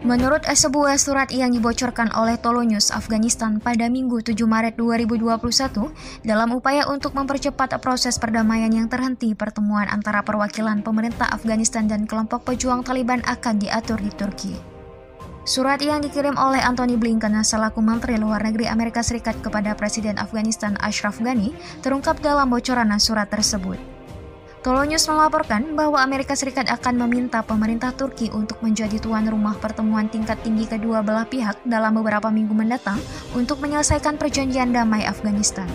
Menurut sebuah surat yang dibocorkan oleh Tolonews Afghanistan pada Minggu 7 Maret 2021, dalam upaya untuk mempercepat proses perdamaian yang terhenti, pertemuan antara perwakilan pemerintah Afghanistan dan kelompok pejuang Taliban akan diatur di Turki. Surat yang dikirim oleh Antony Blinken selaku Menteri Luar Negeri Amerika Serikat kepada Presiden Afghanistan Ashraf Ghani terungkap dalam bocoran surat tersebut. Tolonews melaporkan bahwa Amerika Serikat akan meminta pemerintah Turki untuk menjadi tuan rumah pertemuan tingkat tinggi kedua belah pihak dalam beberapa minggu mendatang untuk menyelesaikan perjanjian damai Afghanistan.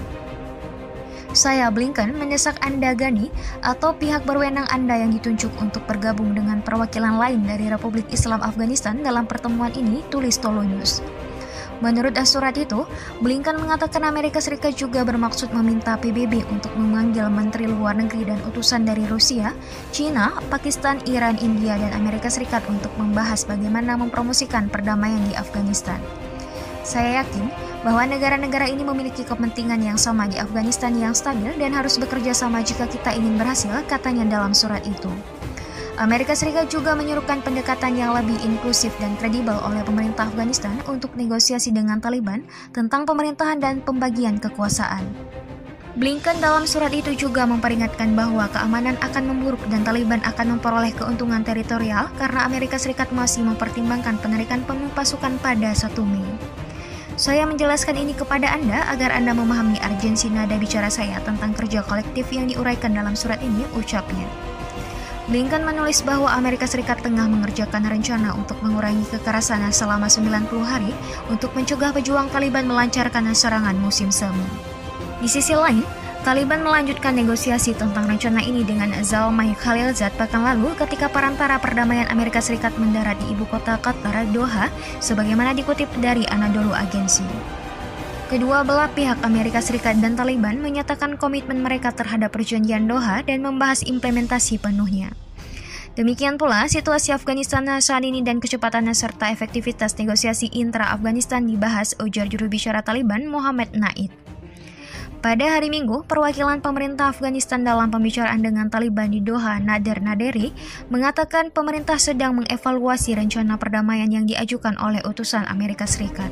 Saya, Blinken, mendesak Anda, Ghani, atau pihak berwenang Anda yang ditunjuk untuk bergabung dengan perwakilan lain dari Republik Islam Afghanistan dalam pertemuan ini, tulis Tolonews. Menurut surat itu, Blinken mengatakan Amerika Serikat juga bermaksud meminta PBB untuk memanggil Menteri Luar Negeri dan utusan dari Rusia, China, Pakistan, Iran, India, dan Amerika Serikat untuk membahas bagaimana mempromosikan perdamaian di Afghanistan. Saya yakin bahwa negara-negara ini memiliki kepentingan yang sama di Afghanistan yang stabil dan harus bekerja sama jika kita ingin berhasil, katanya dalam surat itu. Amerika Serikat juga menyuruhkan pendekatan yang lebih inklusif dan kredibel oleh pemerintah Afghanistan untuk negosiasi dengan Taliban tentang pemerintahan dan pembagian kekuasaan. Blinken dalam surat itu juga memperingatkan bahwa keamanan akan memburuk dan Taliban akan memperoleh keuntungan teritorial karena Amerika Serikat masih mempertimbangkan penarikan penuh pasukan pada 1 Mei. Saya menjelaskan ini kepada Anda agar Anda memahami urgensi nada bicara saya tentang kerja kolektif yang diuraikan dalam surat ini, ucapnya. Blinken menulis bahwa Amerika Serikat tengah mengerjakan rencana untuk mengurangi kekerasan selama 90 hari untuk mencegah pejuang Taliban melancarkan serangan musim semi. Di sisi lain, Taliban melanjutkan negosiasi tentang rencana ini dengan Zalmay Khalilzad pekan lalu ketika perantara perdamaian Amerika Serikat mendarat di ibu kota Qatar, Doha, sebagaimana dikutip dari Anadolu Agency. Kedua belah pihak Amerika Serikat dan Taliban menyatakan komitmen mereka terhadap perjanjian Doha dan membahas implementasi penuhnya. Demikian pula situasi Afghanistan saat ini dan kecepatan serta efektivitas negosiasi intra-Afghanistan dibahas, ujar juru bicara Taliban Mohammad Naid. Pada hari Minggu, perwakilan pemerintah Afghanistan dalam pembicaraan dengan Taliban di Doha, Nader Naderi, mengatakan pemerintah sedang mengevaluasi rencana perdamaian yang diajukan oleh utusan Amerika Serikat.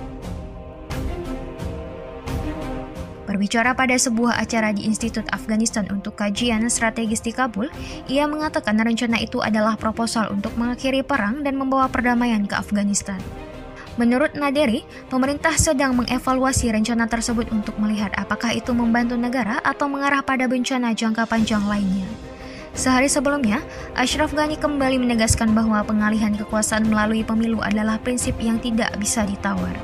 Berbicara pada sebuah acara di Institut Afghanistan untuk Kajian Strategis di Kabul, ia mengatakan rencana itu adalah proposal untuk mengakhiri perang dan membawa perdamaian ke Afghanistan. Menurut Naderi, pemerintah sedang mengevaluasi rencana tersebut untuk melihat apakah itu membantu negara atau mengarah pada bencana jangka panjang lainnya. Sehari sebelumnya, Ashraf Ghani kembali menegaskan bahwa pengalihan kekuasaan melalui pemilu adalah prinsip yang tidak bisa ditawar.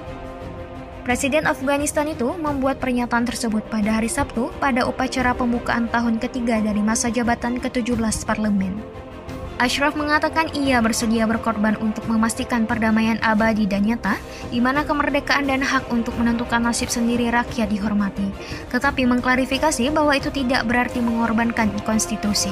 Presiden Afghanistan itu membuat pernyataan tersebut pada hari Sabtu pada upacara pembukaan tahun ketiga dari masa jabatan ke-17 parlemen. Ashraf mengatakan ia bersedia berkorban untuk memastikan perdamaian abadi dan nyata, di mana kemerdekaan dan hak untuk menentukan nasib sendiri rakyat dihormati, tetapi mengklarifikasi bahwa itu tidak berarti mengorbankan konstitusi.